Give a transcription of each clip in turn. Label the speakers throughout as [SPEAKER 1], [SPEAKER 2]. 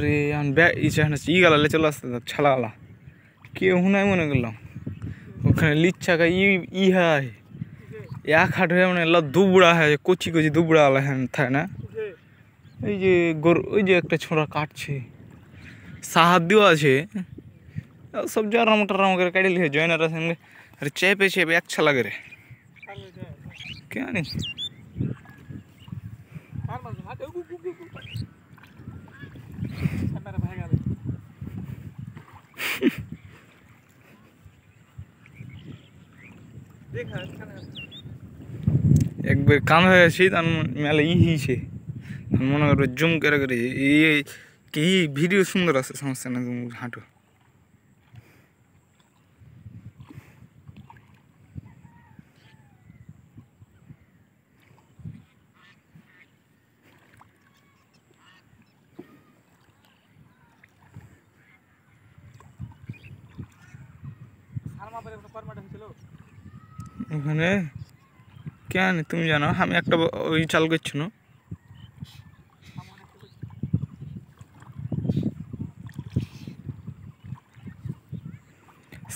[SPEAKER 1] রে ইগালালে চলে আসতে ছালালা কেউ নাই মনে করলাম ওখানে লিচ্ছা ই হয় এক হাট হয়ে মানে দুবড়া হয় কচি কচি দুবড়া আলা হ্যাঁ থাকে না এই যে ওই যে একটা ছোঁড়া কাটছে সাহায্য আছে সব জারাম টারাম করে কাটিলি জয়নার সঙ্গে আরে চেপে চেপে এক ছালা করে কেন একবার কাম হয়ে গেছি তার মেলে হিছে মনে করো জুম করে করে কি ভিডিও সুন্দর আছে সমস্যা না হাঁটু ওখানে কেন তুমি জানো আমি একটা ওই চাল করছি না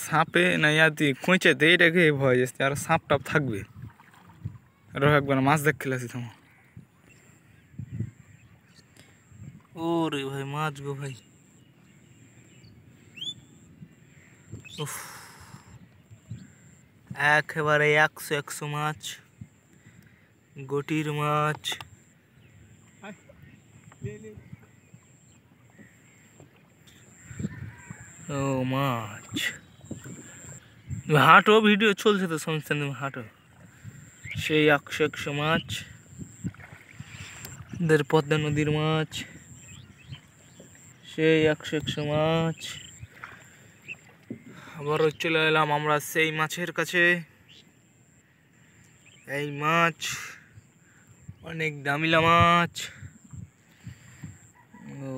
[SPEAKER 1] সাপে না ইয়াদি খুঁচেতে এটাকে ভয় যাচ্ছে আর সাপ টাপ থাকবে আরো একবার মাছ দেখ খেলেছি তোমার ও রে ভাই মাছ গো ভাই একেবারে 100 মাছ গটির মাছ ও মাছ হাঁটো ভিডিও চলছে তো সমস্যা নেই হাঁটো সেই 100 মাছ পদ্মা নদীর মাছ সেই 100 মাছ আবার চলে এলাম আমরা সেই মাছের কাছে এই মাছ অনেক দামিলা মাছ ও